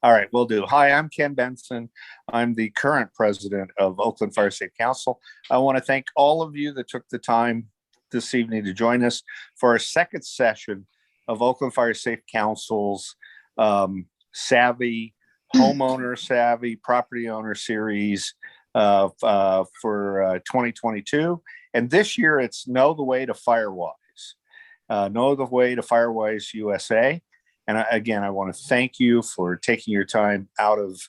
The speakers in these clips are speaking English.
All right, will do. Hi, I'm Ken Benson. I'm the current president of Oakland Firesafe Council. I want to thank all of you that took the time this evening to join us for our second session of Oakland Firesafe Council's Savvy, Homeowner Savvy, Property Owner Series for 2022. And this year it's Know the Way to Firewise. Know the Way to Firewise USA. And again, I want to thank you for taking your time out of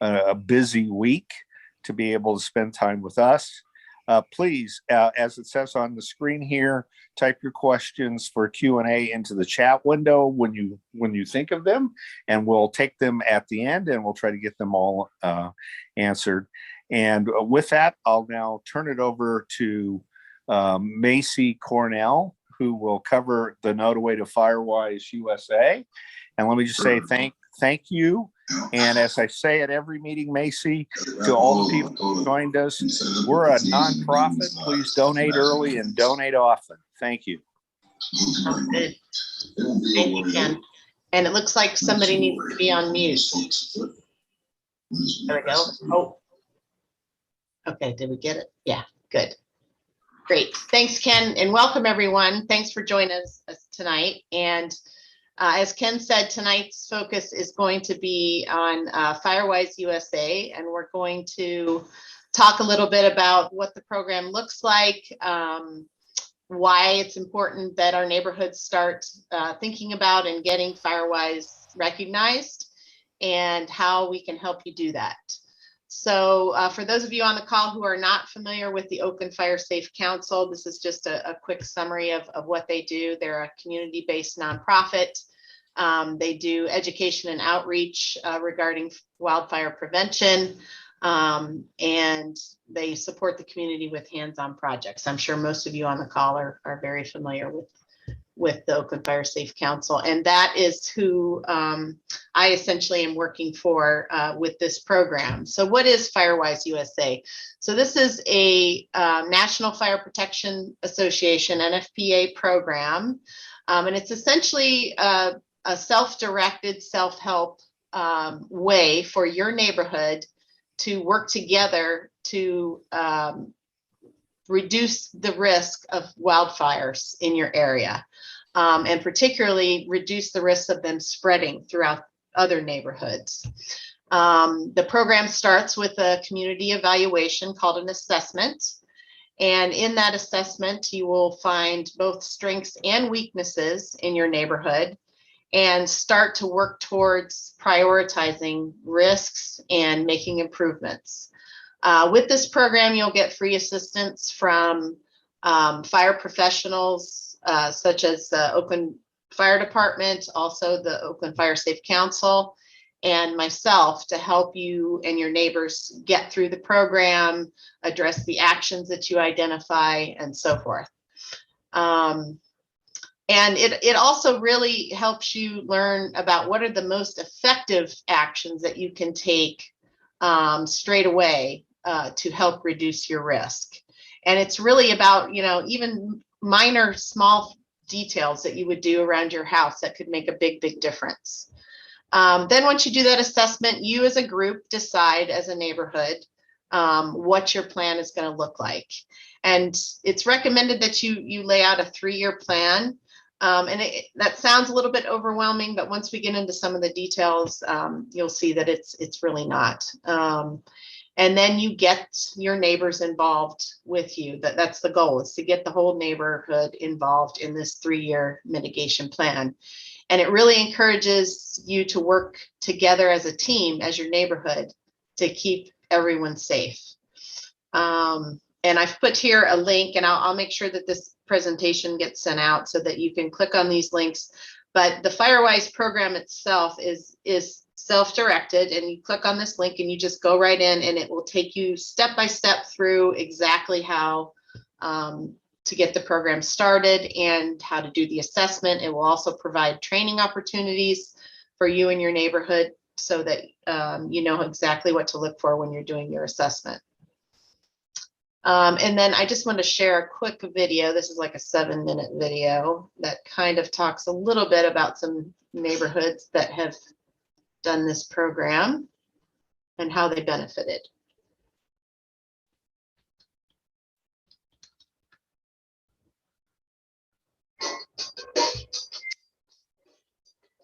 a busy week to be able to spend time with us. Please, as it says on the screen here, type your questions for Q&A into the chat window when you think of them, and we'll take them at the end and we'll try to get them all answered. And with that, I'll now turn it over to Macy Cornell, who will cover the Know the Way to Firewise USA. And let me just say thank you. And as I say at every meeting, Macy, to all the people who joined us, we're a nonprofit. Please donate early and donate often. Thank you. Sounds good. Thank you, Ken. And it looks like somebody needs to be on mute. There we go. Oh, okay. Did we get it? Yeah, good. Great. Thanks, Ken, and welcome everyone. Thanks for joining us tonight. And as Ken said, tonight's focus is going to be on Firewise USA, and we're going to talk a little bit about what the program looks like, why it's important that our neighborhoods start thinking about and getting Firewise recognized, and how we can help you do that. So for those of you on the call who are not familiar with the Oakland Firesafe Council, this is just a quick summary of what they do. They're a community-based nonprofit. They do education and outreach regarding wildfire prevention, and they support the community with hands-on projects. I'm sure most of you on the call are very familiar with the Oakland Firesafe Council, and that is who I essentially am working for with this program. So what is Firewise USA? So this is a National Fire Protection Association, NFPA program, and it's essentially a self-directed, self-help way for your neighborhood to work together to reduce the risk of wildfires in your area, and particularly reduce the risk of them spreading throughout other neighborhoods. The program starts with a community evaluation called an assessment. And in that assessment, you will find both strengths and weaknesses in your neighborhood and start to work towards prioritizing risks and making improvements. With this program, you'll get free assistance from fire professionals such as the Oakland Fire Department, also the Oakland Firesafe Council, and myself to help you and your neighbors get through the program, address the actions that you identify, and so forth. And it also really helps you learn about what are the most effective actions that you can take straight away to help reduce your risk. And it's really about, even minor, small details that you would do around your house that could make a big, big difference. Then once you do that assessment, you as a group decide as a neighborhood what your plan is going to look like. And it's recommended that you lay out a 3-year plan. And that sounds a little bit overwhelming, but once we get into some of the details, you'll see that it's really not. And then you get your neighbors involved with you. That's the goal, is to get the whole neighborhood involved in this 3-year mitigation plan. And it really encourages you to work together as a team, as your neighborhood, to keep everyone safe. And I've put here a link, and I'll make sure that this presentation gets sent out so that you can click on these links. But the Firewise program itself is self-directed, and you click on this link and you just go right in, and it will take you step by step through exactly how to get the program started and how to do the assessment. It will also provide training opportunities for you and your neighborhood so that you know exactly what to look for when you're doing your assessment. And then I just want to share a quick video. This is like a 7-minute video that kind of talks a little bit about some neighborhoods that have done this program and how they benefited.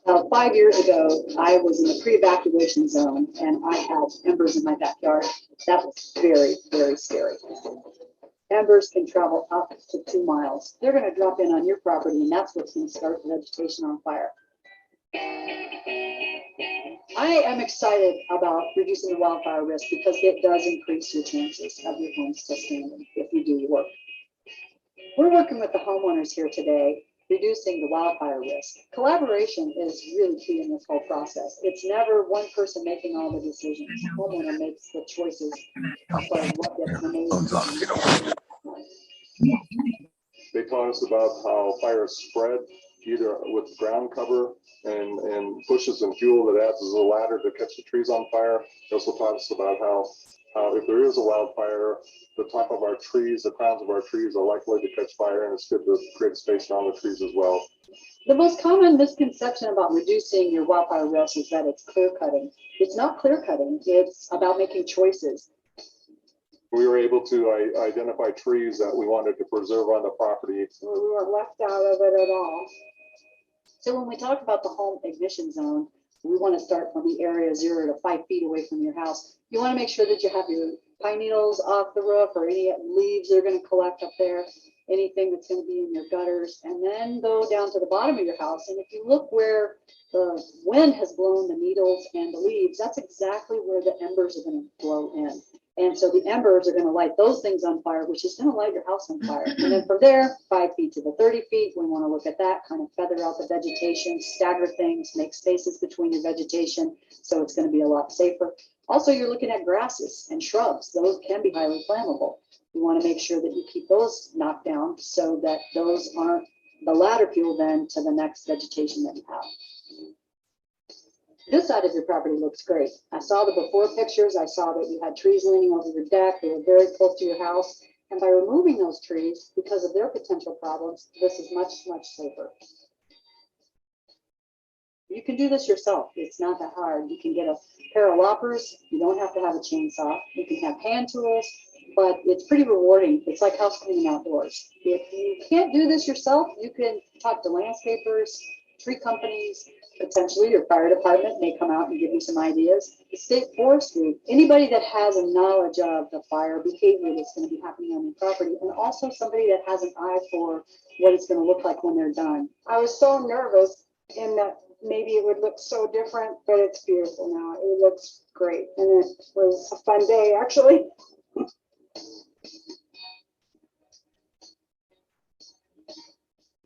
About 5 years ago, I was in the pre-evacuation zone and I had embers in my backyard. That was very, very scary. Embers can travel up to 2 miles. They're going to drop in on your property, and that's what's going to start the vegetation on fire. I am excited about reducing the wildfire risk because it does increase your chances of your home still standing if you do your work. We're working with the homeowners here today, reducing the wildfire risk. Collaboration is really key in this whole process. It's never one person making all the decisions. The homeowner makes the choices of what gets made. They taught us about how fire spread either with ground cover and bushes and fuel that acts as a ladder to catch the trees on fire. They also taught us about how if there is a wildfire, the top of our trees, the crowns of our trees are likely to catch fire, and it's good to create space around the trees as well. The most common misconception about reducing your wildfire risk is that it's clear cutting. It's not clear cutting, it's about making choices. We were able to identify trees that we wanted to preserve on the property. We weren't left out of it at all. So when we talk about the home ignition zone, we want to start from the area 0 to 5 feet away from your house. You want to make sure that you have your pine needles off the roof or any leaves that are going to collect up there, anything that's going to be in your gutters, and then go down to the bottom of your house. And if you look where the wind has blown the needles and the leaves, that's exactly where the embers are going to blow in. And so the embers are going to light those things on fire, which is going to light your house on fire. And then from there, 5 feet to the 30 feet, we want to look at that, kind of feather out the vegetation, stagger things, make spaces between your vegetation. So it's going to be a lot safer. Also, you're looking at grasses and shrubs. Those can be highly flammable. You want to make sure that you keep those knocked down so that those aren't the ladder fuel then to the next vegetation that you have. This side of your property looks great. I saw the before pictures. I saw that you had trees leaning over your deck. They were very close to your house. And by removing those trees, because of their potential problems, this is much, much safer. You can do this yourself. It's not that hard. You can get a pair of loppers. You don't have to have a chainsaw. You can have hand tools, but it's pretty rewarding. It's like house cleaning outdoors. If you can't do this yourself, you can talk to landscapers, tree companies. Potentially your fire department may come out and give you some ideas. The state forestry, anybody that has a knowledge of the fire behavior that's going to be happening on your property, and also somebody that has an eye for what it's going to look like when they're done. I was so nervous in that maybe it would look so different, but it's beautiful now. It looks great. And it was a fun day, actually.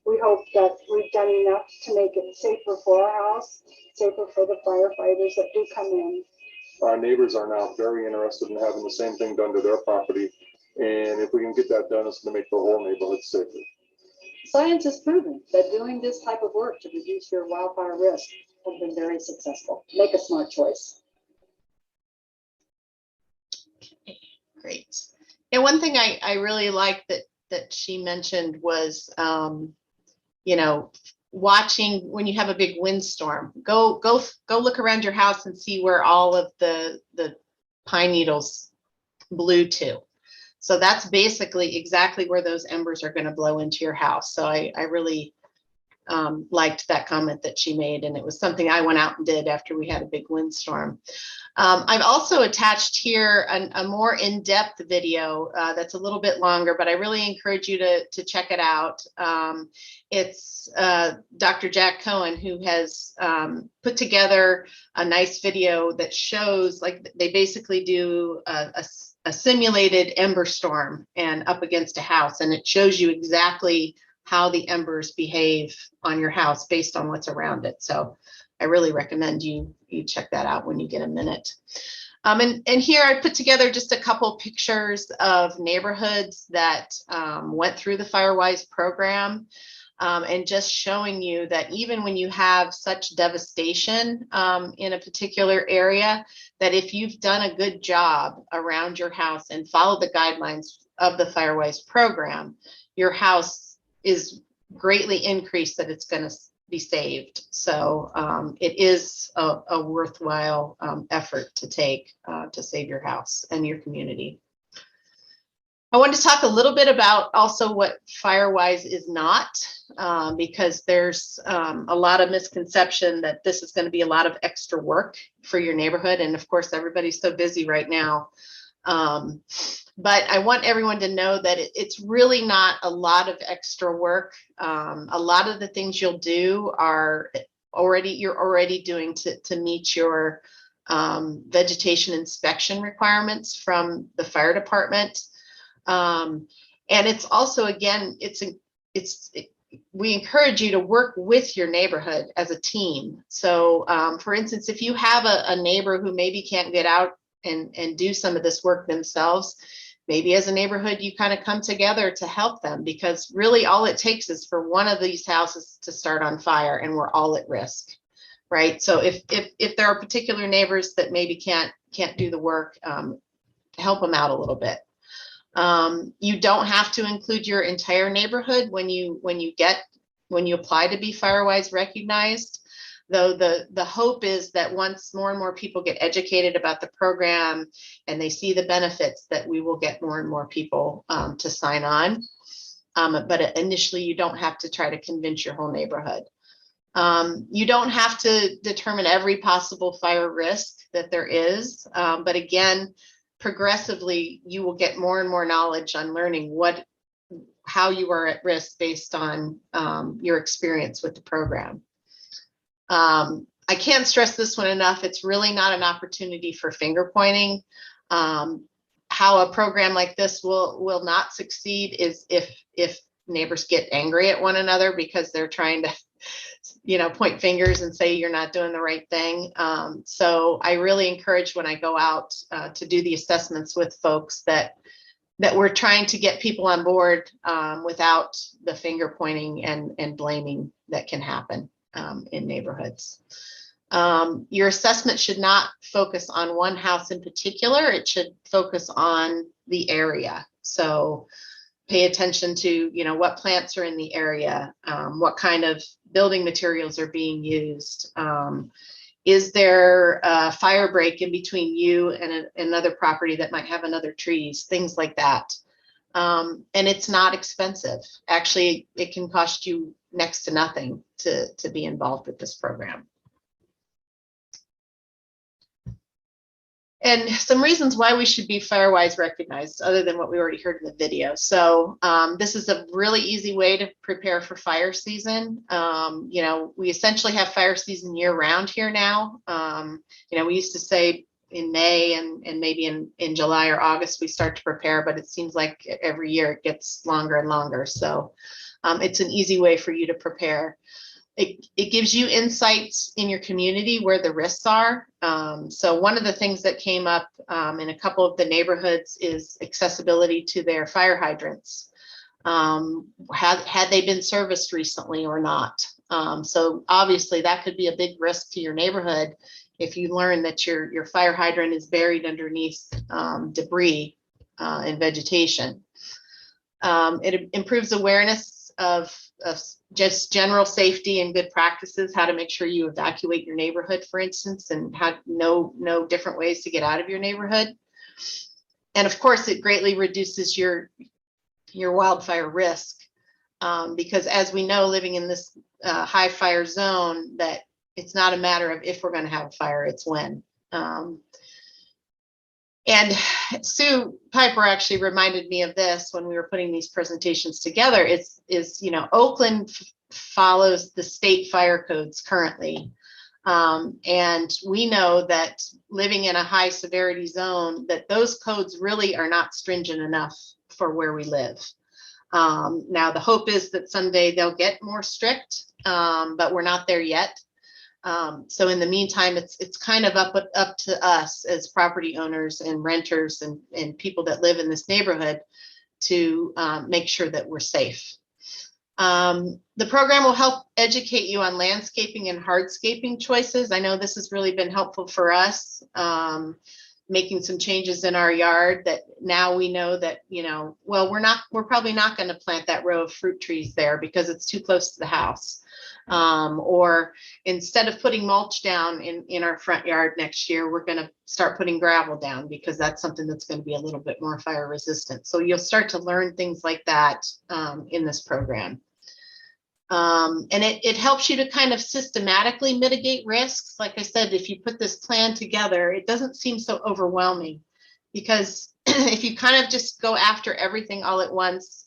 We hope that we've done enough to make it safer for our house, safer for the firefighters that do come in. Our neighbors are now very interested in having the same thing done to their property. And if we can get that done, it's going to make the whole neighborhood safer. Science has proven that doing this type of work to reduce your wildfire risk has been very successful. Make a smart choice. Okay, great. And one thing I really like that she mentioned was, you know, watching when you have a big windstorm, go look around your house and see where all of the pine needles blew to. So that's basically exactly where those embers are going to blow into your house. So I really liked that comment that she made, and it was something I went out and did after we had a big windstorm. I've also attached here a more in-depth video that's a little bit longer, but I really encourage you to check it out. It's Dr. Jack Cohen, who has put together a nice video that shows, like, they basically do a simulated ember storm and up against a house, and it shows you exactly how the embers behave on your house based on what's around it. So I really recommend you check that out when you get a minute. And here I put together just a couple pictures of neighborhoods that went through the Firewise program, and just showing you that even when you have such devastation in a particular area, that if you've done a good job around your house and followed the guidelines of the Firewise program, your house is greatly increased that it's going to be saved. So it is a worthwhile effort to take to save your house and your community. I want to talk a little bit about also what Firewise is not, because there's a lot of misconception that this is going to be a lot of extra work for your neighborhood. And of course, everybody's so busy right now. But I want everyone to know that it's really not a lot of extra work. A lot of the things you'll do are you're already doing to meet your vegetation inspection requirements from the fire department. And it's also, again, we encourage you to work with your neighborhood as a team. So for instance, if you have a neighbor who maybe can't get out and do some of this work themselves, maybe as a neighborhood, you kind of come together to help them, because really all it takes is for one of these houses to start on fire and we're all at risk, right? So if there are particular neighbors that maybe can't do the work, help them out a little bit. You don't have to include your entire neighborhood when you apply to be Firewise recognized. Though the hope is that once more and more people get educated about the program and they see the benefits, that we will get more and more people to sign on. But initially, you don't have to try to convince your whole neighborhood. You don't have to determine every possible fire risk that there is. But again, progressively, you will get more and more knowledge on learning how you are at risk based on your experience with the program. I can't stress this one enough. It's really not an opportunity for finger pointing. How a program like this will not succeed is if neighbors get angry at one another because they're trying to, point fingers and say you're not doing the right thing. So I really encourage when I go out to do the assessments with folks that we're trying to get people on board without the finger pointing and blaming that can happen in neighborhoods. Your assessment should not focus on one house in particular. It should focus on the area. So pay attention to, what plants are in the area, what kind of building materials are being used. Is there a fire break in between you and another property that might have another trees, things like that. And it's not expensive. Actually, it can cost you next to nothing to be involved with this program. And some reasons why we should be Firewise recognized, other than what we already heard in the video. So this is a really easy way to prepare for fire season. We essentially have fire season year round here now. We used to say in May and maybe in July or August, we start to prepare, but it seems like every year it gets longer and longer. So it's an easy way for you to prepare. It gives you insights in your community where the risks are. So one of the things that came up in a couple of the neighborhoods is accessibility to their fire hydrants. Had they been serviced recently or not? So obviously that could be a big risk to your neighborhood if you learn that your fire hydrant is buried underneath debris and vegetation. It improves awareness of just general safety and good practices, how to make sure you evacuate your neighborhood, for instance, and how know different ways to get out of your neighborhood. And of course, it greatly reduces your wildfire risk, because as we know, living in this high fire zone, that it's not a matter of if we're going to have a fire, it's when. And Sue Piper actually reminded me of this when we were putting these presentations together. Oakland follows the state fire codes currently. And we know that living in a high severity zone, that those codes really are not stringent enough for where we live. Now, the hope is that someday they'll get more strict, but we're not there yet. So in the meantime, it's kind of up to us as property owners and renters and people that live in this neighborhood to make sure that we're safe. The program will help educate you on landscaping and hardscaping choices. I know this has really been helpful for us, making some changes in our yard that now we know that, we're probably not going to plant that row of fruit trees there because it's too close to the house. Or instead of putting mulch down in our front yard next year, we're going to start putting gravel down because that's something that's going to be a little bit more fire resistant. So you'll start to learn things like that in this program. And it helps you to kind of systematically mitigate risks. Like I said, if you put this plan together, it doesn't seem so overwhelming, because if you kind of just go after everything all at once,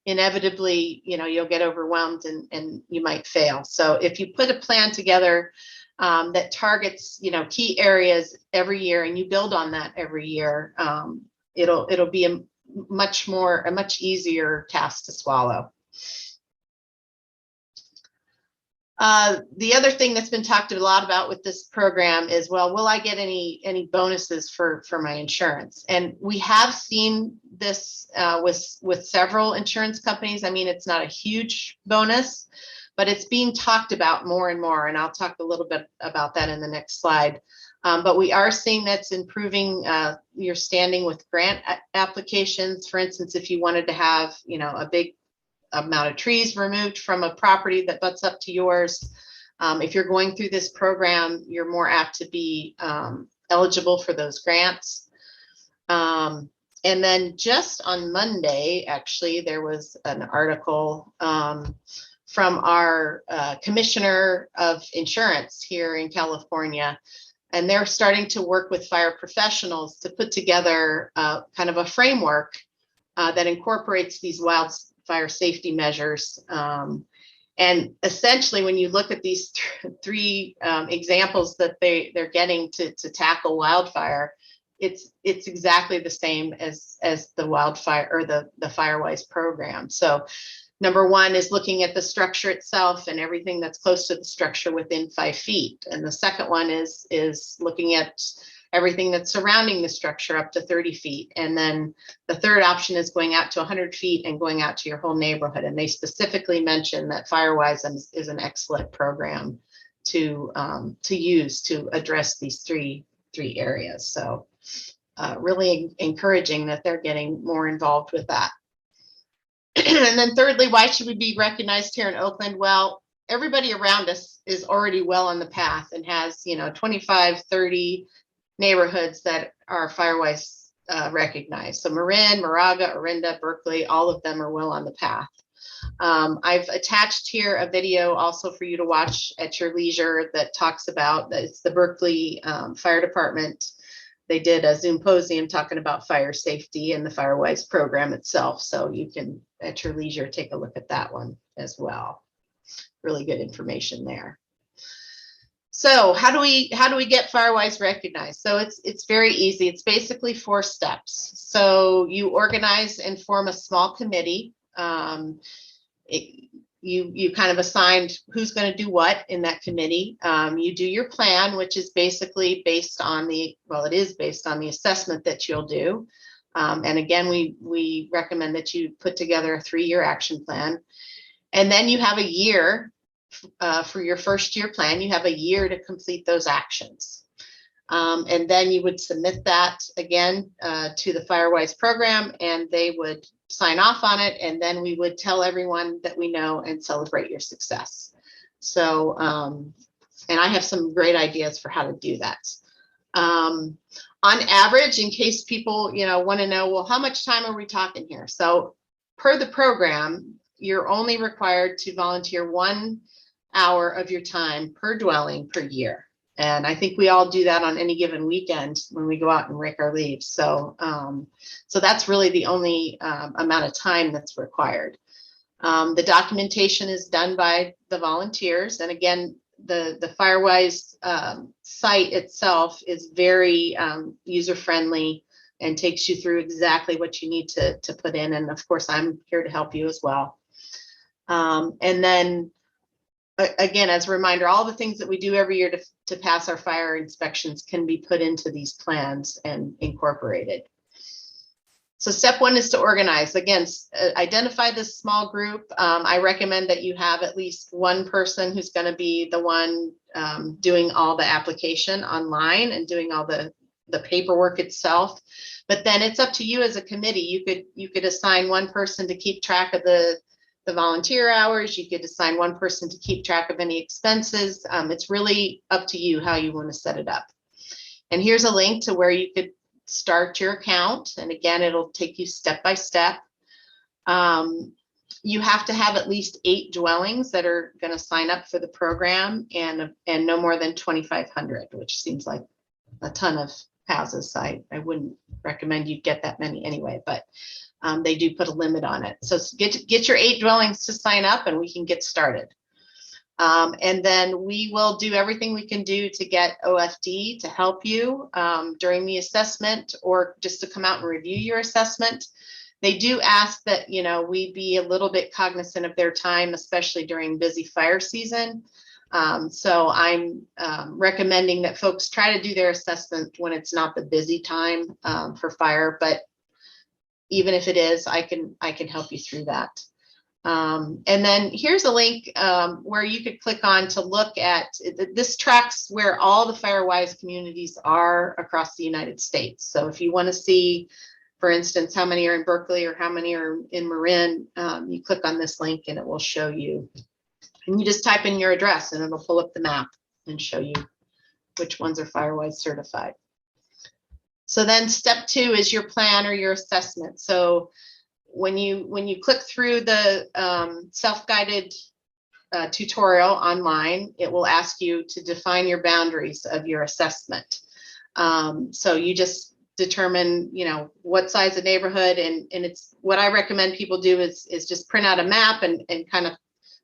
inevitably, you'll get overwhelmed and you might fail. So if you put a plan together that targets, key areas every year, and you build on that every year, it'll be a much easier task to swallow. The other thing that's been talked a lot about with this program is, well, will I get any bonuses for my insurance? And we have seen this with several insurance companies. I mean, it's not a huge bonus, but it's being talked about more and more. And I'll talk a little bit about that in the next slide. But we are seeing that's improving your standing with grant applications. For instance, if you wanted to have, a big amount of trees removed from a property that butts up to yours, if you're going through this program, you're more apt to be eligible for those grants. And then just on Monday, actually, there was an article from our commissioner of insurance here in California, and they're starting to work with fire professionals to put together kind of a framework that incorporates these wildfire safety measures. And essentially, when you look at these three examples that they're getting to tackle wildfire, it's exactly the same as the wildfire or the Firewise program. So number one is looking at the structure itself and everything that's close to the structure within 5 feet. And the second one is looking at everything that's surrounding the structure up to 30 feet. And then the third option is going out to 100 feet and going out to your whole neighborhood. And they specifically mention that Firewise is an excellent program to use to address these three areas. So really encouraging that they're getting more involved with that. And then thirdly, why should we be recognized here in Oakland? Well, everybody around us is already well on the path and has, 25, 30 neighborhoods that are Firewise recognized. So Marin, Moraga, Orinda, Berkeley, all of them are well on the path. I've attached here a video also for you to watch at your leisure that talks about, it's the Berkeley Fire Department. They did a Zoom-posium talking about fire safety and the Firewise program itself. So you can, at your leisure, take a look at that one as well. Really good information there. So how do we get Firewise recognized? So it's very easy. It's basically 4 steps. So you organize and form a small committee. You kind of assigned who's going to do what in that committee. You do your plan, which is basically based on the assessment that you'll do. And again, we recommend that you put together a 3-year action plan. And then you have a year for your first year plan. You have a year to complete those actions. And then you would submit that again to the Firewise program, and they would sign off on it. And then we would tell everyone that we know and celebrate your success. So, and I have some great ideas for how to do that. On average, in case people, want to know, well, how much time are we talking here? So per the program, you're only required to volunteer 1 hour of your time per dwelling per year. And I think we all do that on any given weekend when we go out and rake our leaves. So, so that's really the only amount of time that's required. The documentation is done by the volunteers. And again, the Firewise site itself is very user-friendly and takes you through exactly what you need to put in. And of course, I'm here to help you as well. And then again, as a reminder, all the things that we do every year to pass our fire inspections can be put into these plans and incorporated. So step 1 is to organize. Again, identify this small group. I recommend that you have at least one person who's going to be the one doing all the application online and doing all the paperwork itself. But then it's up to you as a committee. You could assign one person to keep track of the the volunteer hours. You could assign one person to keep track of any expenses. It's really up to you how you want to set it up. And here's a link to where you could start your account. And again, it'll take you step by step. You have to have at least 8 dwellings that are going to sign up for the program, and no more than 2,500, which seems like a ton of houses. I wouldn't recommend you get that many anyway, but they do put a limit on it. So get your 8 dwellings to sign up and we can get started. And then we will do everything we can do to get OFD to help you during the assessment, or just to come out and review your assessment. They do ask that, you know, we be a little bit cognizant of their time, especially during busy fire season. So I'm recommending that folks try to do their assessment when it's not the busy time for fire, but even if it is, I can help you through that. And then here's a link where you could click on to look at, this tracks where all the Firewise communities are across the United States. So if you want to see, for instance, how many are in Berkeley or how many are in Marin, you click on this link and it will show you. And you just type in your address and it'll pull up the map and show you which ones are Firewise certified. So then step 2 is your plan or your assessment. So when you click through the self-guided tutorial online, it will ask you to define your boundaries of your assessment. So you just determine, you know, what size of neighborhood, and it's what I recommend people do is just print out a map and kind of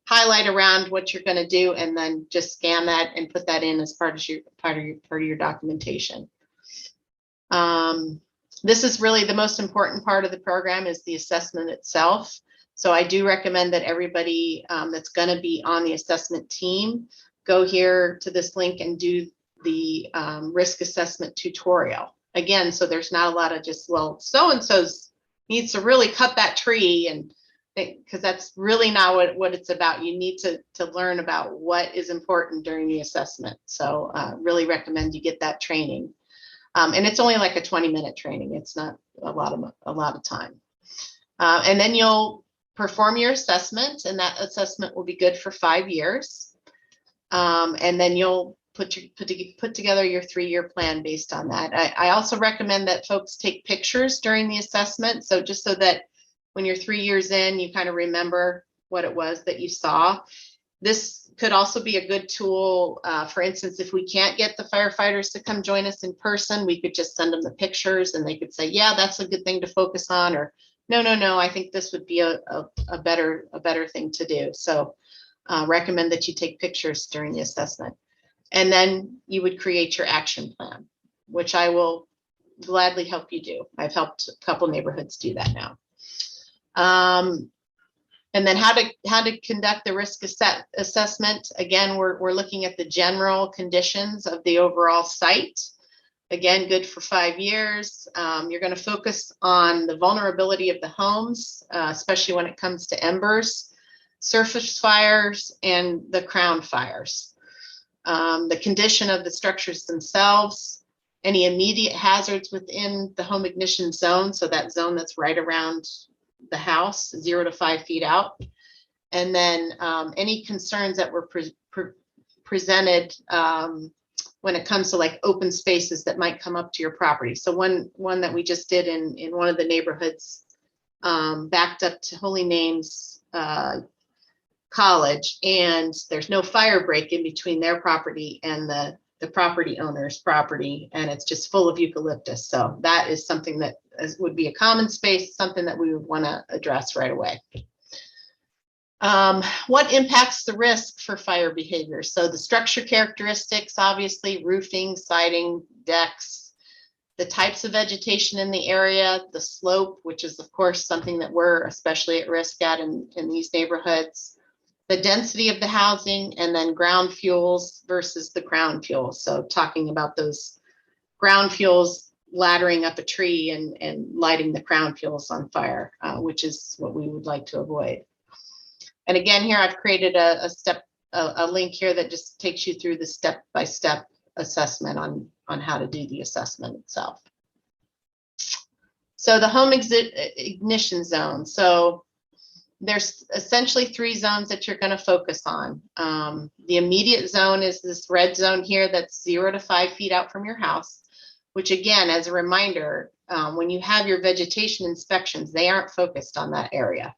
highlight around what you're going to do, and then just scan that and put that in as part of your documentation. This is really the most important part of the program, is the assessment itself. So I do recommend that everybody that's going to be on the assessment team go here to this link and do the risk assessment tutorial. Again, so there's not a lot of just, well, so-and-so's needs to really cut that tree, and because that's really not what it's about. You need to learn about what is important during the assessment. So really recommend you get that training. And it's only like a 20-minute training. It's not a lot of time. And then you'll perform your assessment, and that assessment will be good for 5 years. And then you'll put together your 3-year plan based on that. I also recommend that folks take pictures during the assessment. So just so that when you're 3 years in, you kind of remember what it was that you saw. This could also be a good tool. For instance, if we can't get the firefighters to come join us in person, we could just send them the pictures and they could say, yeah, that's a good thing to focus on, or no, I think this would be a better thing to do. So recommend that you take pictures during the assessment. And then you would create your action plan, which I will gladly help you do. I've helped a couple neighborhoods do that now. And then how to conduct the risk assessment. Again, we're looking at the general conditions of the overall site. Again, good for 5 years. You're going to focus on the vulnerability of the homes, especially when it comes to embers, surface fires, and the crown fires. The condition of the structures themselves, any immediate hazards within the home ignition zone, so that zone that's right around the house, 0 to 5 feet out, and then any concerns that were presented when it comes to like open spaces that might come up to your property. So one that we just did in one of the neighborhoods, backed up to Holy Names College, and there's no fire break in between their property and the property owner's property, and it's just full of eucalyptus. So that is something that would be a common space, something that we would want to address right away. What impacts the risk for fire behavior? So the structure characteristics, obviously, roofing, siding, decks, the types of vegetation in the area, the slope, which is of course something that we're especially at risk at in these neighborhoods, the density of the housing, and then ground fuels versus the crown fuels. So talking about those ground fuels laddering up a tree and lighting the crown fuels on fire, which is what we would like to avoid. And again, here I've created a link here that just takes you through the step-by-step assessment on how to do the assessment itself. So the home ignition zone. So there's essentially 3 zones that you're going to focus on. The immediate zone is this red zone here that's 0 to 5 feet out from your house, which again, as a reminder, when you have your vegetation inspections, they aren't focused on that area.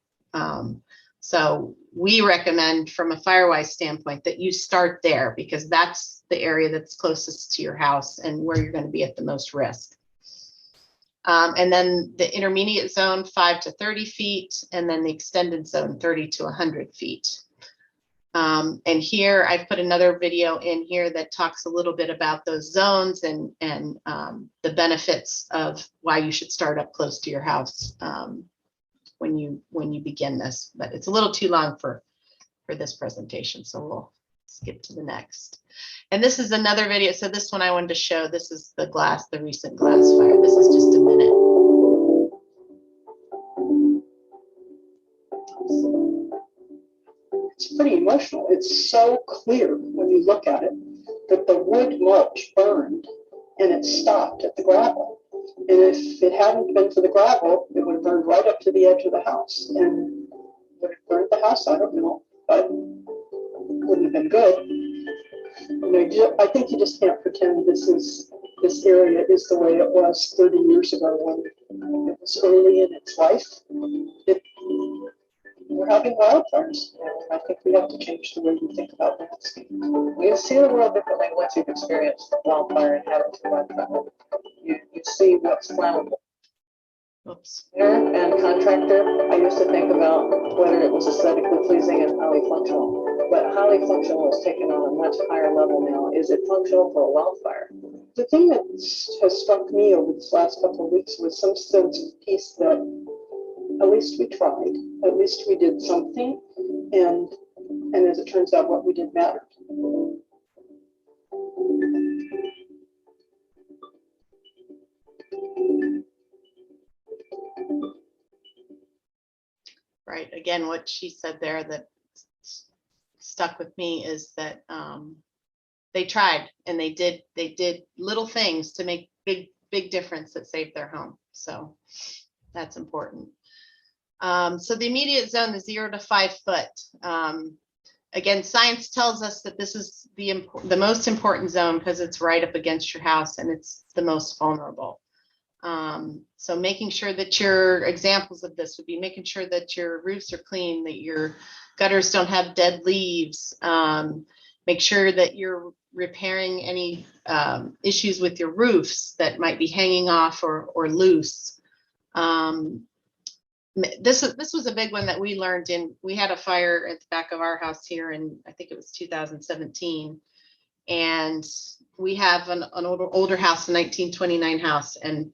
So we recommend from a Firewise standpoint that you start there, because that's the area that's closest to your house and where you're going to be at the most risk. And then the intermediate zone, 5 to 30 feet, and then the extended zone, 30 to 100 feet. And here I've put another video in here that talks a little bit about those zones and the benefits of why you should start up close to your house when you begin this. But it's a little too long for this presentation, so we'll skip to the next. And this is another video. So this one I wanted to show. This is the recent glass fire. This is just a minute. It's pretty emotional. It's so clear when you look at it that the wood mulch burned and it stopped at the gravel. And if it hadn't been for the gravel, it would have burned right up to the edge of the house. And would have burned the house, I don't know, but wouldn't have been good. You know, I think you just can't pretend this area is the way it was 30 years ago when it was early in its life. We're having wildfires, and I think we have to change the way we think about landscape. You see the world differently once you've experienced wildfire and having to run from it. You see what's flammable. Oops. And contractor, I used to think about whether it was aesthetically pleasing and highly functional. But highly functional is taken on a much higher level now. Is it functional for a wildfire? The thing that has struck me over this last couple of weeks was some sense of peace that at least we tried, at least we did something, and as it turns out, what we did mattered. Right. Again, what she said there that stuck with me is that they tried, and they did little things to make big difference that saved their home. So that's important. So the immediate zone is 0 to 5 foot. Again, science tells us that this is the most important zone because it's right up against your house and it's the most vulnerable. So making sure that your examples of this would be making sure that your roofs are clean, that your gutters don't have dead leaves, make sure that you're repairing any issues with your roofs that might be hanging off or loose. This was a big one that we learned we had a fire at the back of our house here in, I think it was 2017. And we have an older house, a 1929 house, and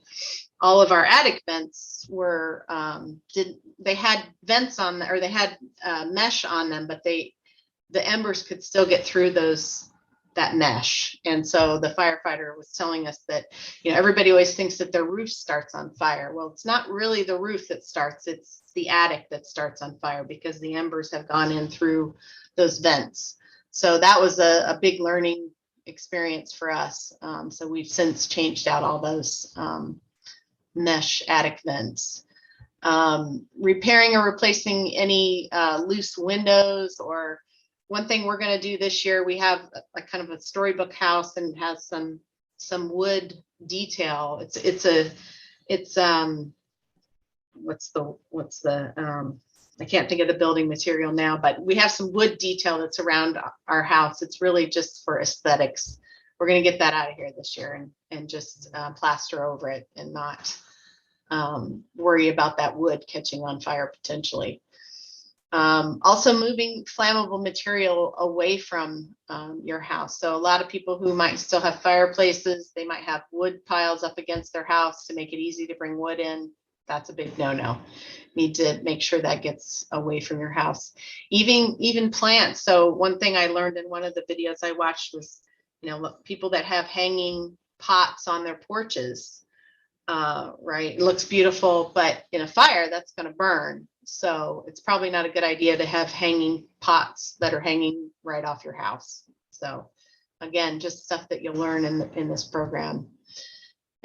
all of our attic vents were, they had vents on, or they had mesh on them, but the embers could still get through that mesh. And so the firefighter was telling us that, everybody always thinks that their roof starts on fire. Well, it's not really the roof that starts, it's the attic that starts on fire because the embers have gone in through those vents. So that was a big learning experience for us. So we've since changed out all those mesh attic vents. Repairing or replacing any loose windows, or one thing we're going to do this year, we have a kind of a storybook house and it has some wood detail. It's what's the I can't think of the building material now, but we have some wood detail that's around our house. It's really just for aesthetics. We're going to get that out of here this year and just plaster over it and not worry about that wood catching on fire potentially. Also moving flammable material away from your house. So a lot of people who might still have fireplaces, they might have wood piles up against their house to make it easy to bring wood in. That's a big no-no. Need to make sure that gets away from your house. Even plants. So one thing I learned in one of the videos I watched was, people that have hanging pots on their porches, right? It looks beautiful, but in a fire, that's going to burn. So it's probably not a good idea to have hanging pots that are hanging right off your house. So again, just stuff that you'll learn in this program.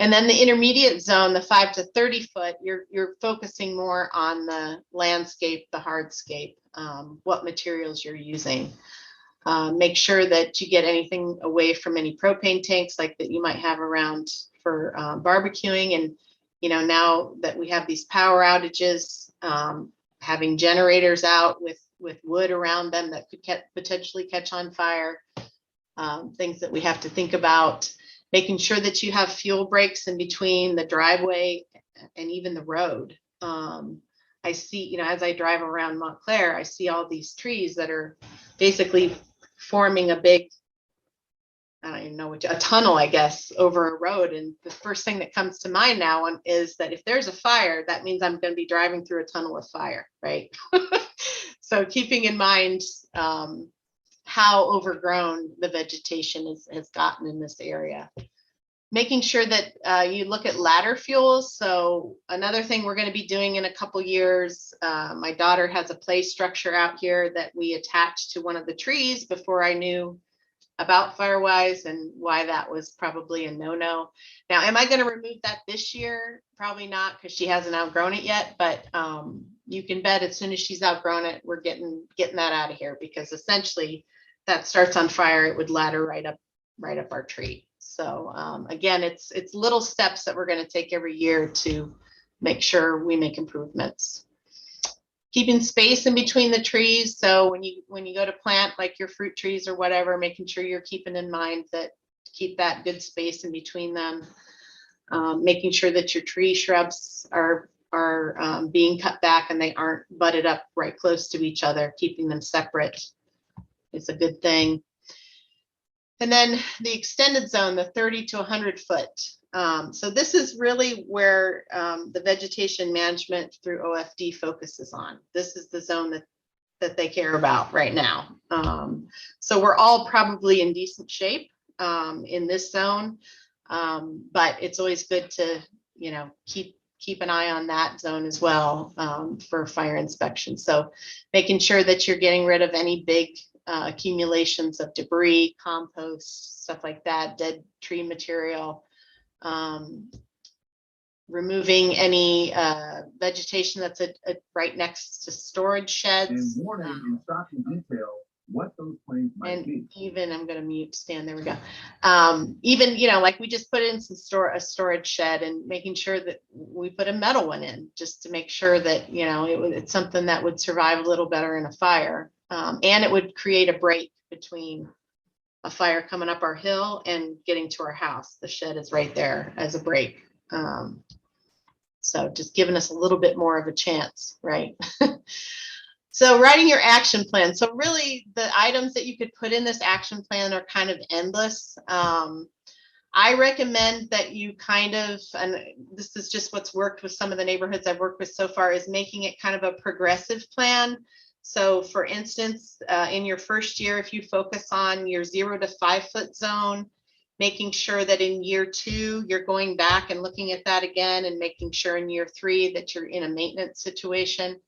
And then the intermediate zone, the 5 to 30 foot, you're focusing more on the landscape, the hardscape, what materials you're using. Make sure that you get anything away from any propane tanks like that you might have around for barbecuing. And, you know, now that we have these power outages, having generators out with wood around them that could potentially catch on fire, things that we have to think about. Making sure that you have fuel breaks in between the driveway and even the road. I see, you know, as I drive around Montclair, I see all these trees that are basically forming a big, I don't even know a tunnel, I guess, over a road. And the first thing that comes to mind now is that if there's a fire, that means I'm going to be driving through a tunnel of fire, right? So keeping in mind how overgrown the vegetation has gotten in this area. Making sure that you look at ladder fuels. So another thing we're going to be doing in a couple years, my daughter has a play structure out here that we attached to one of the trees before I knew about Firewise and why that was probably a no-no. Now, am I going to remove that this year? Probably not, because she hasn't outgrown it yet, but you can bet as soon as she's outgrown it, we're getting that out of here, because essentially that starts on fire, it would ladder right up our tree. So again, it's little steps that we're going to take every year to make sure we make improvements. Keeping space in between the trees. So when you go to plant like your fruit trees or whatever, making sure you're keeping in mind that keep that good space in between them. Making sure that your tree shrubs are being cut back and they aren't butted up right close to each other. Keeping them separate is a good thing. And then the extended zone, the 30 to 100 foot. So this is really where the vegetation management through OFD focuses on. This is the zone that they care about right now. So we're all probably in decent shape in this zone, but it's always good to, you know, keep an eye on that zone as well for fire inspection. So making sure that you're getting rid of any big accumulations of debris, compost, stuff like that, dead tree material, removing any vegetation that's right next to storage sheds. And warning in shocking detail what those claims might be. Even, I'm going to mute Stan, there we go. Even, you know, like we just put in a storage shed, and making sure that we put a metal one in just to make sure that, you know, it's something that would survive a little better in a fire. And it would create a break between a fire coming up our hill and getting to our house. The shed is right there as a break. So just giving us a little bit more of a chance, right? So writing your action plan. So really the items that you could put in this action plan are kind of endless. I recommend that you kind of, and this is just what's worked with some of the neighborhoods I've worked with so far, is making it kind of a progressive plan. So for instance, in your first year, if you focus on your 0 to 5 foot zone, making sure that in year 2, you're going back and looking at that again, and making sure in year 3 that you're in a maintenance situation,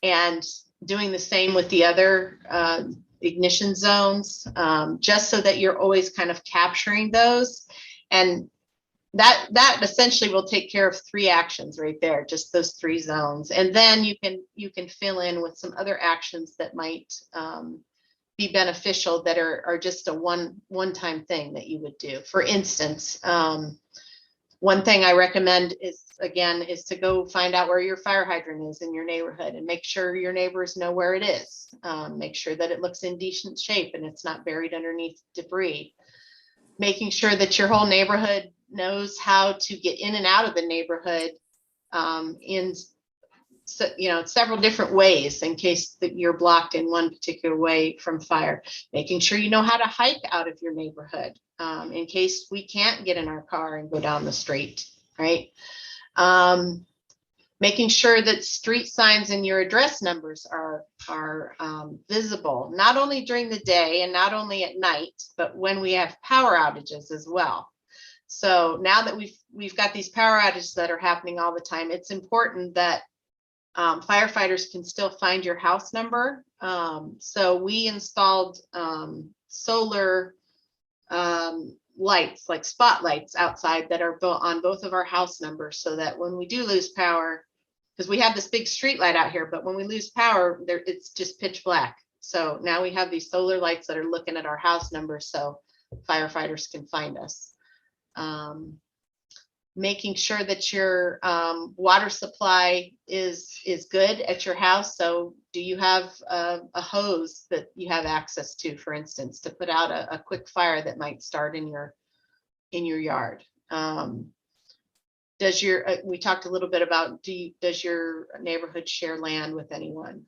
and doing the same with the other ignition zones, just so that you're always kind of capturing those. And that essentially will take care of 3 actions right there, just those 3 zones. And then you can fill in with some other actions that might be beneficial, that are just a one-time thing that you would do. For instance, one thing I recommend is to go find out where your fire hydrant is in your neighborhood, and make sure your neighbors know where it is. Make sure that it looks in decent shape and it's not buried underneath debris. Making sure that your whole neighborhood knows how to get in and out of the neighborhood in several different ways, in case that you're blocked in one particular way from fire. Making sure you know how to hike out of your neighborhood in case we can't get in our car and go down the street, right? Making sure that street signs and your address numbers are visible, not only during the day and not only at night, but when we have power outages as well. So now that we've got these power outages that are happening all the time, it's important that firefighters can still find your house number. So we installed solar lights, like spotlights outside that are built on both of our house numbers, so that when we do lose power, because we have this big street light out here, but when we lose power, there it's just pitch black. So now we have these solar lights that are looking at our house numbers, so firefighters can find us. Making sure that your water supply is good at your house. So do you have a hose that you have access to, for instance, to put out a quick fire that might start in your yard? Does your we talked a little bit about does your neighborhood share land with anyone?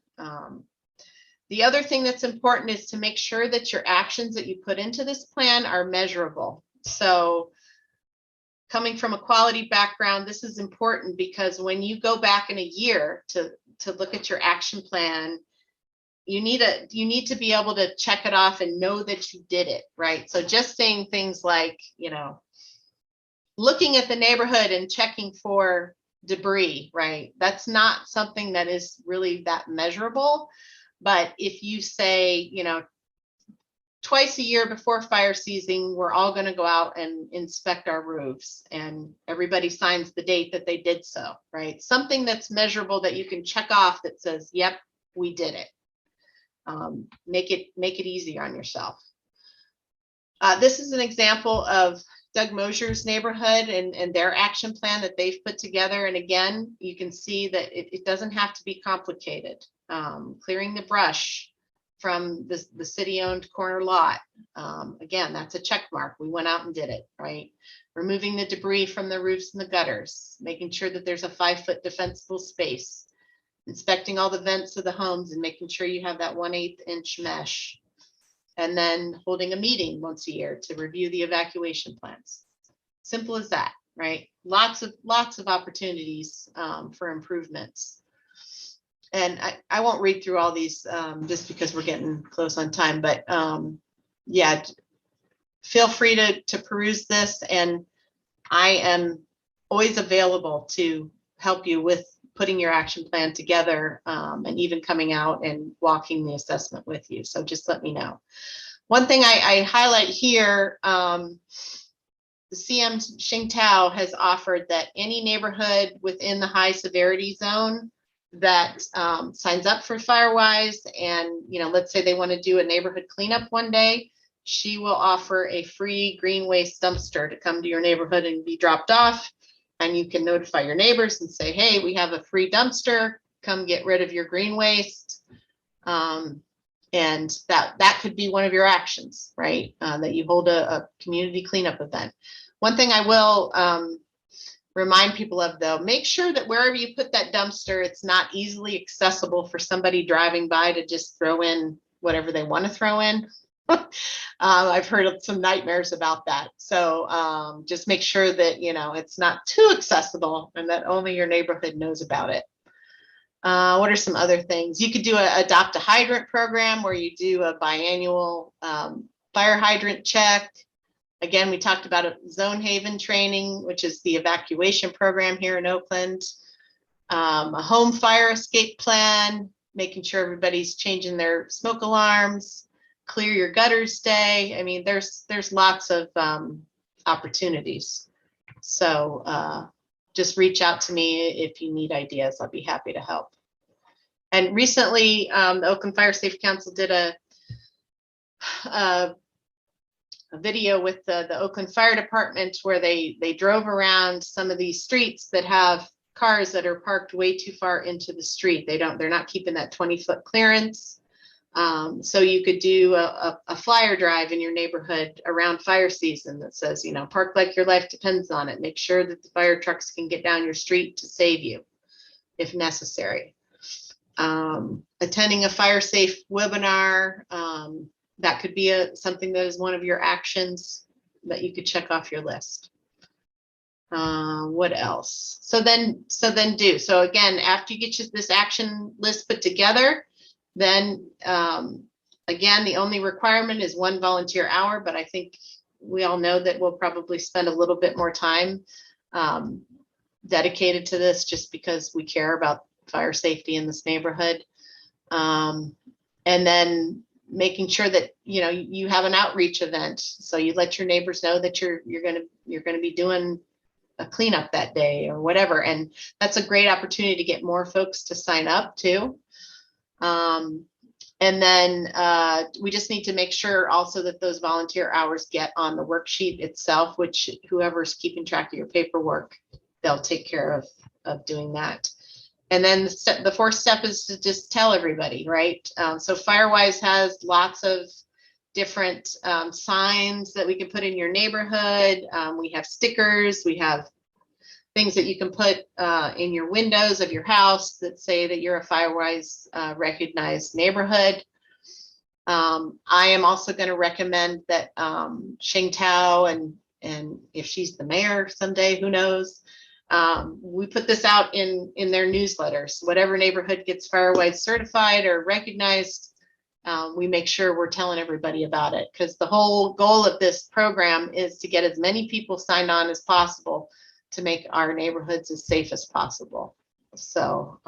The other thing that's important is to make sure that your actions that you put into this plan are measurable. So coming from a quality background, this is important, because when you go back in a year to look at your action plan, you need to be able to check it off and know that you did it, right? So just saying things like, looking at the neighborhood and checking for debris, right? That's not something that is really that measurable. But if you say, twice a year before fire season, we're all going to go out and inspect our roofs, and everybody signs the date that they did so, right? Something that's measurable that you can check off that says, yep, we did it. Make it easy on yourself. This is an example of Doug Mosier's neighborhood and their action plan that they've put together. And again, you can see that it doesn't have to be complicated. Clearing the brush from the city-owned corner lot. Again, that's a check mark. We went out and did it, right? Removing the debris from the roofs and the gutters, making sure that there's a 5-foot defensible space, inspecting all the vents of the homes and making sure you have that 1/8 inch mesh, and then holding a meeting once a year to review the evacuation plans. Simple as that, right? Lots of opportunities for improvements. And I won't read through all these just because we're getting close on time, but yeah, feel free to peruse this, and I am always available to help you with putting your action plan together, and even coming out and walking the assessment with you. So just let me know. One thing I highlight here, the CM Xingtao has offered that any neighborhood within the high severity zone that signs up for Firewise, and let's say they want to do a neighborhood cleanup one day, she will offer a free green waste dumpster to come to your neighborhood and be dropped off, and you can notify your neighbors and say, hey, we have a free dumpster, come get rid of your green waste. And that could be one of your actions, right? That you hold a community cleanup event. One thing I will remind people of, though, make sure that wherever you put that dumpster, it's not easily accessible for somebody driving by to just throw in whatever they want to throw in. I've heard of some nightmares about that. So just make sure that, it's not too accessible and that only your neighborhood knows about it. What are some other things? You could do a adopt a hydrant program where you do a biannual fire hydrant check. Again, we talked about a zone haven training, which is the evacuation program here in Oakland. A home fire escape plan, making sure everybody's changing their smoke alarms, clear your gutters day. I mean, there's lots of opportunities. So just reach out to me if you need ideas. I'll be happy to help. And recently, the Oakland Firesafe Council did a video with the Oakland Fire Department where they drove around some of these streets that have cars that are parked way too far into the street. They're not keeping that 20-foot clearance. So you could do a flyer drive in your neighborhood around fire season that says, park like your life depends on it. Make sure that the fire trucks can get down your street to save you if necessary. Attending a fire safe webinar, that could be something that is one of your actions that you could check off your list. What else? So then do. So again, after you get this action list put together, then again, the only requirement is 1 volunteer hour, but I think we all know that we'll probably spend a little bit more time dedicated to this just because we care about fire safety in this neighborhood. And then making sure that, you know, you have an outreach event. So you let your neighbors know that you're going to be doing a cleanup that day or whatever. And that's a great opportunity to get more folks to sign up too. And then we just need to make sure also that those volunteer hours get on the worksheet itself, which whoever's keeping track of your paperwork, they'll take care of doing that. And then the fourth step is to just tell everybody, right? So Firewise has lots of different signs that we can put in your neighborhood. We have stickers, we have things that you can put in your windows of your house that say that you're a Firewise recognized neighborhood. I am also going to recommend that Shing Tao, and if she's the mayor someday, who knows, we put this out in their newsletters. Whatever neighborhood gets Firewise certified or recognized, we make sure we're telling everybody about it, because the whole goal of this program is to get as many people signed on as possible to make our neighborhoods as safe as possible. So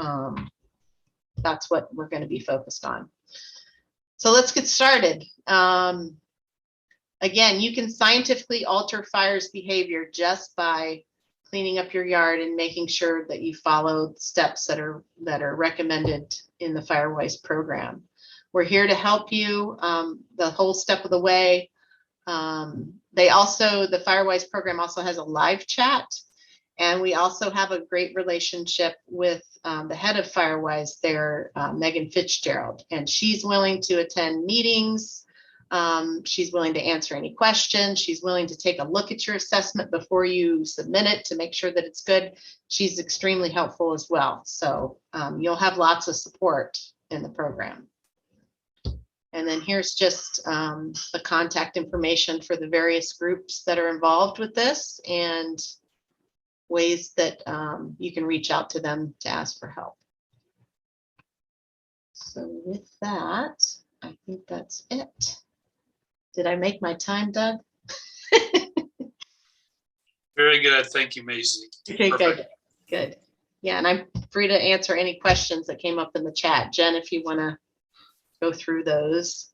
that's what we're going to be focused on. So let's get started. Again, you can scientifically alter fire's behavior just by cleaning up your yard and making sure that you follow steps that are recommended in the Firewise program. We're here to help you the whole step of the way. The Firewise program also has a live chat, and we also have a great relationship with the head of Firewise there, Megan Fitzgerald, and she's willing to attend meetings. She's willing to answer any questions. She's willing to take a look at your assessment before you submit it to make sure that it's good. She's extremely helpful as well. So you'll have lots of support in the program. And then here's just the contact information for the various groups that are involved with this, and ways that you can reach out to them to ask for help. So with that, I think that's it. Did I make my time, Doug? Very good. Thank you, Macy. Okay, Perfect. good. Yeah, and I'm free to answer any questions that came up in the chat. Jen, if you want to go through those.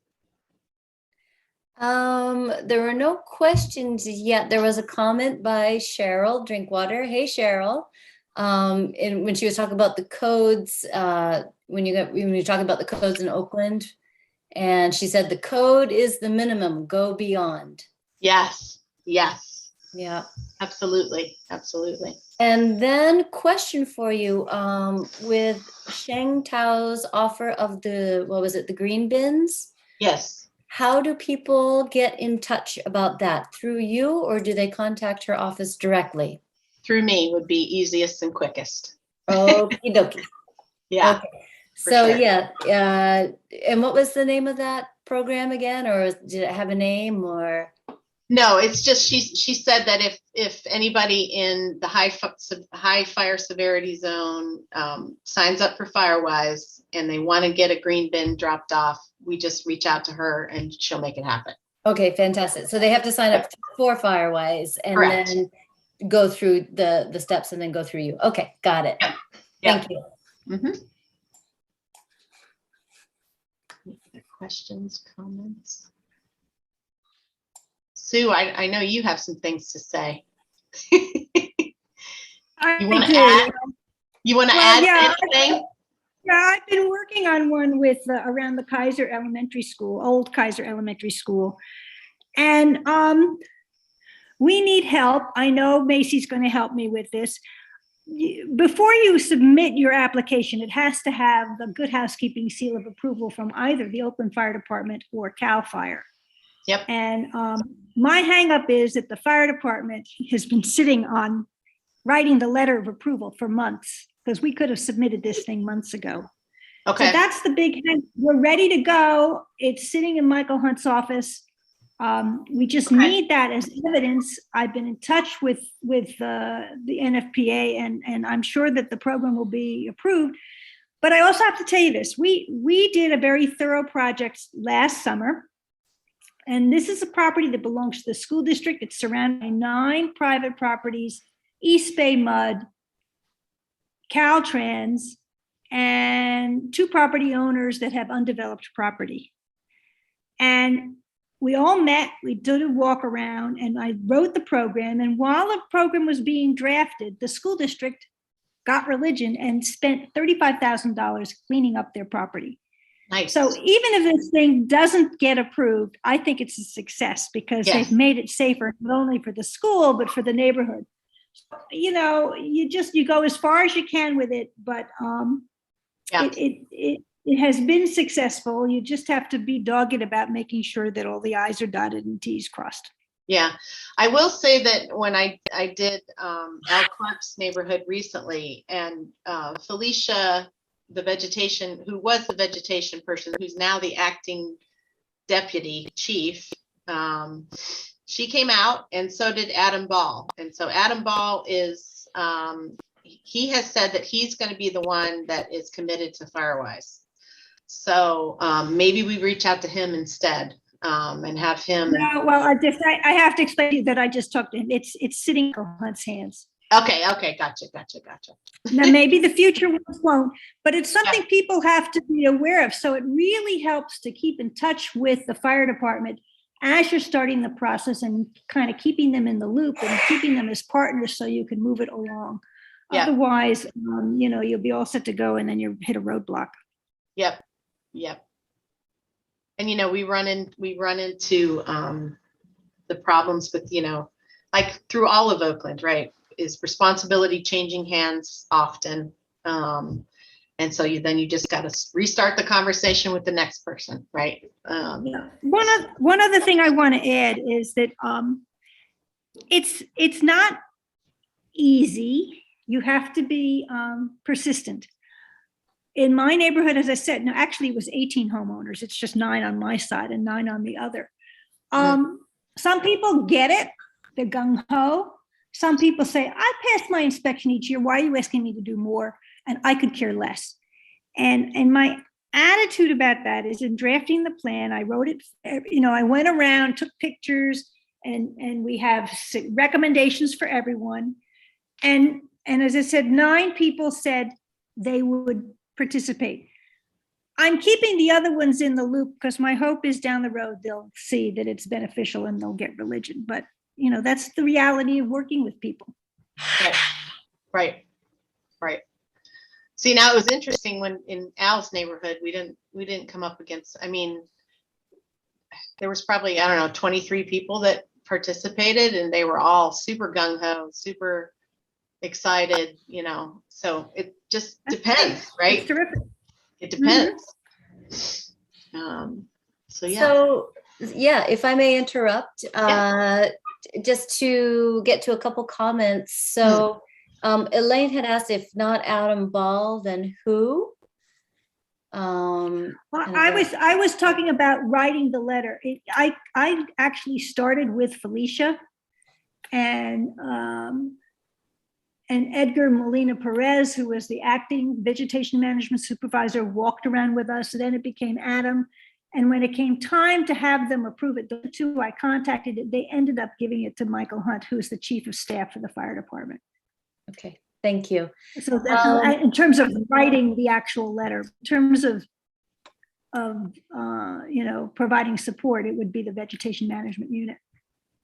There were no questions yet. There was a comment by Cheryl Drinkwater. Hey, Cheryl. And when she was talking about the codes, when you talk about the codes in Oakland, and she said the code is the minimum, go beyond. Yes. Yeah. Absolutely. And then question for you, with Sheng Tao's offer of the green bins? Yes. How do people get in touch about that? Through you, or do they contact her office directly? Through me would be easiest and quickest. Okie dokie. Yeah. Okay. So sure. Yeah, and what was the name of that program again, or did it have a name, or? No, it's just she said that if anybody in the high fire severity zone signs up for Firewise and they want to get a green bin dropped off, we just reach out to her and she'll make it happen. Okay, fantastic. So they have to sign up for Firewise and Correct. then go through the steps and then go through you. Okay, got it. Yeah. Thank you. Mm-hmm. Questions, comments? Sue, I know you have some things to say. You want to add? You want to add anything? Yeah, I've been working on one with around the Kaiser Elementary School, old Kaiser Elementary School, and we need help. I know Macy's going to help me with this. Before you submit your application, it has to have the Good Housekeeping seal of approval from either the Oakland Fire Department or CAL FIRE. Yep. And my hang up is that the fire department has been sitting on writing the letter of approval for months, because we could have submitted this thing months ago. Okay. So that's the big hang. We're ready to go. It's sitting in Michael Hunt's office. We just need that as evidence. I've been in touch with the NFPA, and I'm sure that the program will be approved. But I also have to tell you this. We did a very thorough project last summer. And this is a property that belongs to the school district. It's surrounded by 9 private properties, East Bay Mud, Caltrans, and 2 property owners that have undeveloped property. And we all met, we did a walk around, and I wrote the program. And while the program was being drafted, the school district got religion and spent $35,000 cleaning up their property. Nice. So even if this thing doesn't get approved, I think it's a success because Yes. they've made it safer, not only for the school, but for the neighborhood. You know, you go as far as you can with it, but Yeah. it has been successful. You just have to be dogged about making sure that all the I's are dotted and T's crossed. Yeah, I will say that when I did Al Clark's neighborhood recently, and Felicia, who was the vegetation person, who's now the acting deputy chief, she came out, and so did Adam Ball. And so Adam Ball is, he has said that he's going to be the one that is committed to Firewise. So maybe we reach out to him instead. And have him. No, well, I have to explain to you that I just talked to him. It's sitting in Hunt's hands. Okay, gotcha. Now, maybe the future ones won't, but it's something people have to be aware of. So it really helps to keep in touch with the fire department as you're starting the process and kind of keeping them in the loop and keeping them as partners so you can move it along. Yeah. Otherwise, you'll be all set to go and then you hit a roadblock. Yep. And we run into the problems with, like through all of Oakland, right? Is responsibility changing hands often. And so you just got to restart the conversation with the next person, right? Yeah. One other thing I want to add is that it's not easy. You have to be persistent. In my neighborhood, as I said, no, actually it was 18 homeowners. It's just 9 on my side and 9 on the other. Some people get it. They're gung-ho. Some people say, I passed my inspection each year. Why are you asking me to do more? And I could care less. And my attitude about that is in drafting the plan, I wrote it, I went around, took pictures, and we have recommendations for everyone. And as I said, 9 people said they would participate. I'm keeping the other ones in the loop because my hope is down the road they'll see that it's beneficial and they'll get religion. But that's the reality of working with people. Right. See, now it was interesting when in Al's neighborhood we didn't come up against. I mean, there was probably 23 people that participated, and they were all super gung ho, super excited. So it just depends, right? It's terrific. It depends. So if I may interrupt, just to get to a couple comments. So Elaine had asked, if not Adam Ball, then who? Well, I was talking about writing the letter. I actually started with Felicia and Edgar Molina Perez, who was the acting vegetation management supervisor, walked around with us. Then it became Adam. And when it came time to have them approve it, the 2 I contacted, they ended up giving it to Michael Hunt, who is the chief of staff for the fire department. Okay, thank you. So that's in terms of writing the actual letter. In terms of providing support, it would be the vegetation management unit.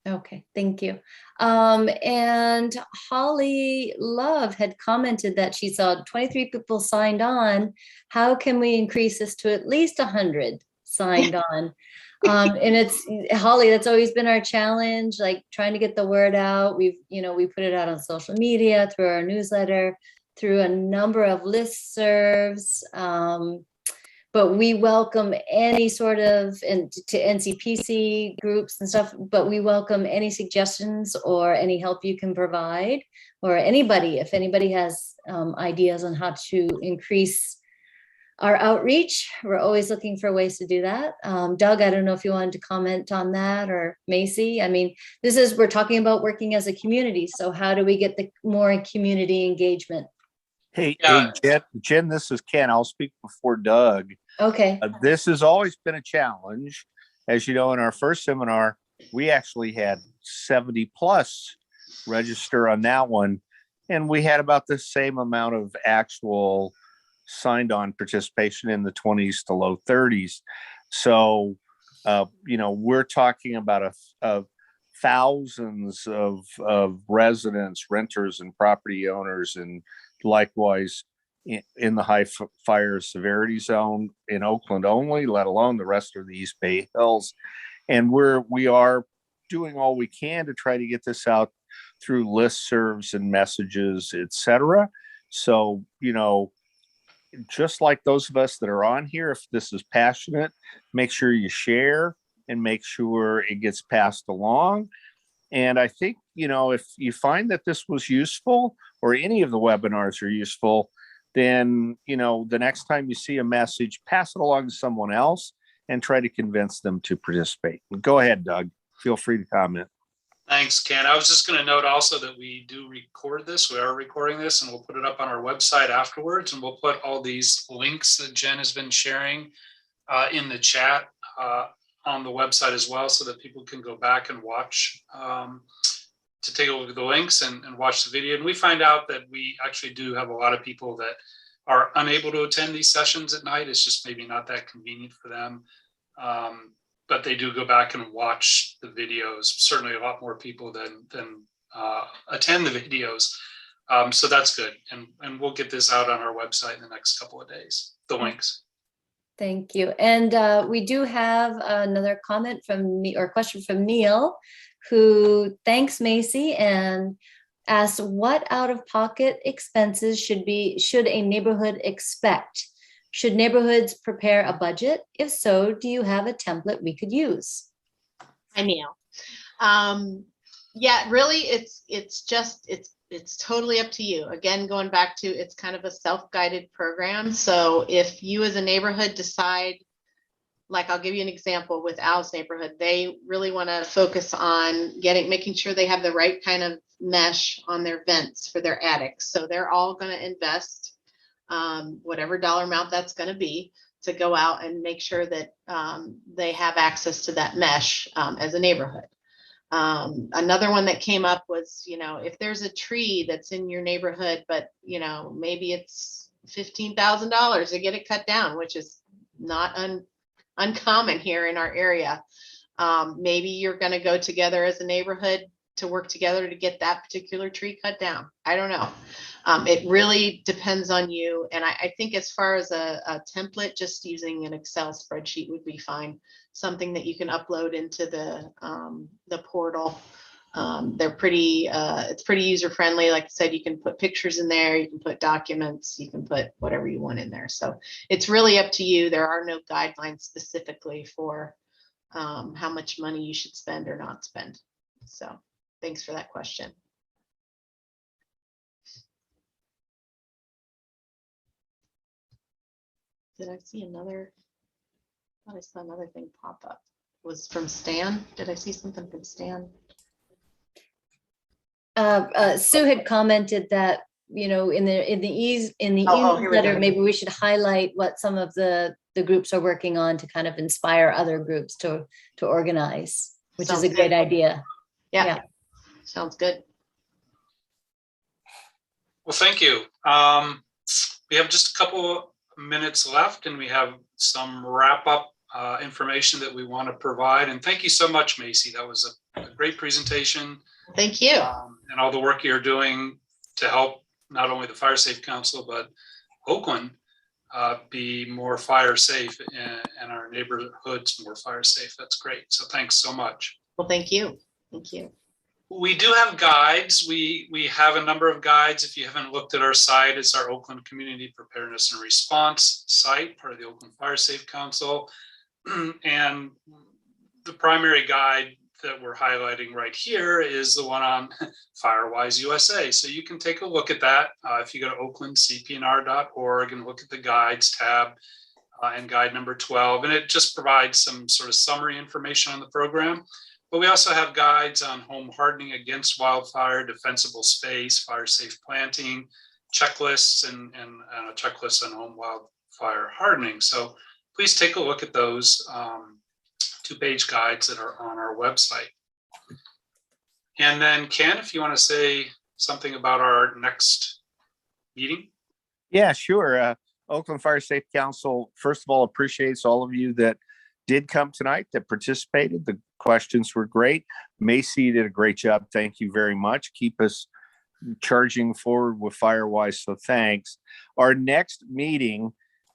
Okay, thank you. And Holly Love had commented that she saw 23 people signed on. How can we increase this to at least 100 signed on? And it's Holly, that's always been our challenge, like trying to get the word out. We put it out on social media, through our newsletter, through a number of listservs. But we welcome any sort of, and to NCPC groups and stuff, but we welcome any suggestions or any help you can provide, or anybody, if anybody has ideas on how to increase our outreach. We're always looking for ways to do that. Doug, I don't know if you wanted to comment on that, or Macy. I mean, we're talking about working as a community. So how do we get the more community engagement? Hey, Jen, this is Ken. I'll speak before Doug. Okay. This has always been a challenge. As you know, in our first seminar, we actually had 70 plus register on that one. And we had about the same amount of actual signed on participation, in the 20s to low 30s. So we're talking about thousands of residents, renters, and property owners, and likewise in the high fire severity zone in Oakland only, let alone the rest of the East Bay Hills. And we are doing all we can to try to get this out through listservs and messages, etc. So, just like those of us that are on here, if this is passionate, make sure you share and make sure it gets passed along. And I think, if you find that this was useful or any of the webinars are useful, then, the next time you see a message, pass it along to someone else and try to convince them to participate. Go ahead, Doug. Feel free to comment. Thanks, Ken. I was just going to note also that we do record this. We are recording this, and we'll put it up on our website afterwards. And we'll put all these links that Jen has been sharing in the chat on the website as well, so that people can go back and watch, to take a look at the links and watch the video. And we find out that we actually do have a lot of people that are unable to attend these sessions at night. It's just maybe not that convenient for them. But they do go back and watch the videos. Certainly a lot more people than attend the videos. So that's good. And we'll get this out on our website in the next couple of days, the links. Thank you. And we do have another comment from me, or question from Neil, who thanks Macy and asks, what out-of-pocket expenses should a neighborhood expect? Should neighborhoods prepare a budget? If so, do you have a template we could use? Hi, Neil. Yeah, really, it's totally up to you. Again, going back to, it's kind of a self-guided program. So if you as a neighborhood decide, like I'll give you an example with Al's neighborhood, they really want to focus on making sure they have the right kind of mesh on their vents for their attics. So they're all going to invest whatever dollar amount that's going to be to go out and make sure that they have access to that mesh as a neighborhood. Another one that came up was, if there's a tree that's in your neighborhood, but maybe it's $15,000 to get it cut down, which is not uncommon here in our area. Maybe you're going to go together as a neighborhood to work together to get that particular tree cut down. I don't know. It really depends on you. And I think as far as a template, just using an Excel spreadsheet would be fine. Something that you can upload into the portal. It's pretty user friendly. Like I said, you can put pictures in there, you can put documents, you can put whatever you want in there. So it's really up to you. There are no guidelines specifically for how much money you should spend or not spend. So thanks for that question. Did I see another? I thought I saw another thing pop up. Was from Stan? Did I see something from Stan? Sue had commented that, in the newsletter, maybe we should highlight what some of the groups are working on to kind of inspire other groups to organize, which is a great idea. Yeah. Sounds good. Well, thank you. We have just a couple minutes left, and we have some wrap-up information that we want to provide. And thank you so much, Macy. That was a great presentation. Thank you. And all the work you're doing to help not only the Firesafe Council, but Oakland be more fire safe and our neighborhoods more fire safe. That's great. So thanks so much. Well, thank you. Thank you. We do have guides. We have a number of guides. If you haven't looked at our site, it's our Oakland Community Preparedness and Response site, part of the Oakland Firesafe Council. And the primary guide that we're highlighting right here is the one on Firewise USA. So you can take a look at that if you go to oaklandcpnr.org and look at the guides tab and guide number 12. And it just provides some sort of summary information on the program. But we also have guides on home hardening against wildfire, defensible space, fire safe planting, checklists, and a checklist on home wildfire hardening. So please take a look at those 2-page guides that are on our website. And then Ken, if you want to say something about our next meeting. Yeah, sure. Oakland Firesafe Council, first of all, appreciates all of you that did come tonight that participated. The questions were great. Macy did a great job. Thank you very much. Keep us charging forward with Firewise. So thanks. Our next meeting,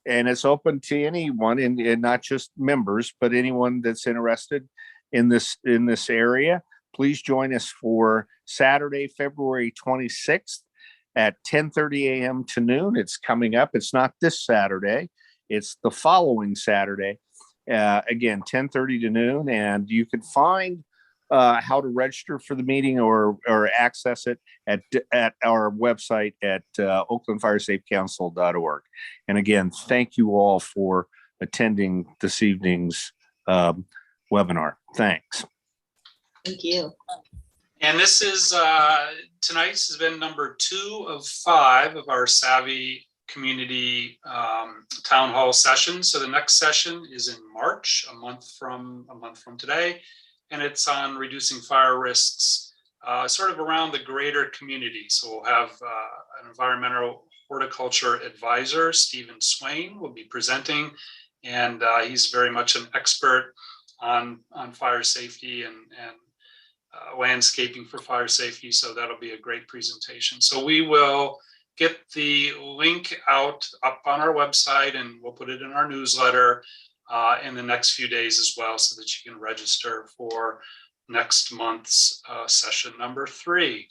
and it's open to anyone, and not just members, but anyone that's interested in this area. Please join us for Saturday, February 26th at 10:30 a.m. to noon. It's coming up. It's not this Saturday. It's the following Saturday. Again, 10:30 to noon. And you can find how to register for the meeting or access it at our website at oaklandfiresafecouncil.org. And again, thank you all for attending this evening's webinar. Thanks. Thank you. And this is, tonight's has been number 2 of 5 of our Savvy Community Town Hall sessions. So the next session is in March, a month from today. And it's on reducing fire risks, sort of around the greater community. So we'll have an environmental horticulture advisor, Stephen Swain, will be presenting. And he's very much an expert on fire safety and landscaping for fire safety. So that'll be a great presentation. So we will get the link up on our website, and we'll put it in our newsletter in the next few days as well, so that you can register for next month's session number 3.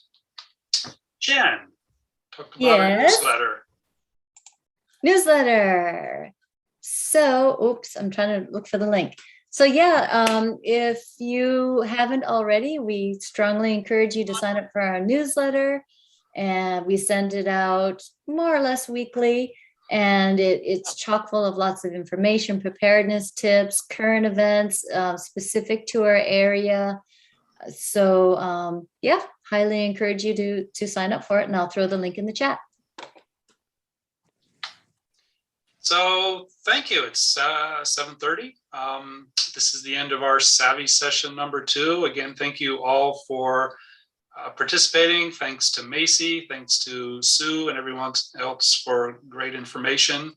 Jen, talk about our newsletter. So, oops, I'm trying to look for the link. So yeah, if you haven't already, we strongly encourage you to sign up for our newsletter, and we send it out more or less weekly. And it's chock full of lots of information, preparedness tips, current events specific to our area. So yeah, highly encourage you to sign up for it, and I'll throw the link in the chat. So thank you. It's 7:30. This is the end of our Savvy session number 2. Again, thank you all for participating. Thanks to Macy, thanks to Sue and everyone else for great information.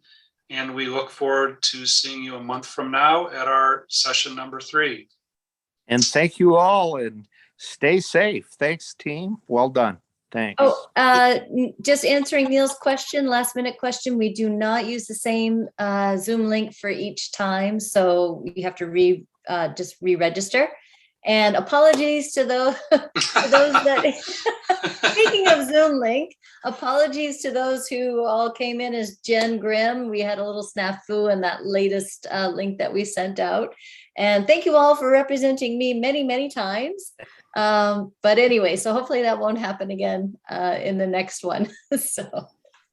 And we look forward to seeing you a month from now at our session number 3. And thank you all, and stay safe. Thanks, team. Well done. Thanks. Oh, just answering Neil's question, last minute question. We do not use the same Zoom link for each time, so you have to just re-register. And apologies to those, that, speaking of Zoom link, apologies to those who all came in as Jen Grimm. We had a little snafu in that latest link that we sent out. And thank you all for representing me many, many times. But anyway, so hopefully that won't happen again in the next one. So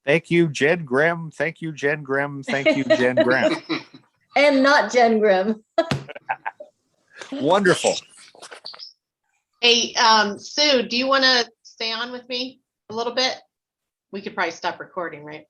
thank you, Jen Grimm. Thank you, Jen Grimm. Thank you, Jen Grimm. And not Jen Grimm. Wonderful. Hey, Sue, do you want to stay on with me a little bit? We could probably stop recording, right?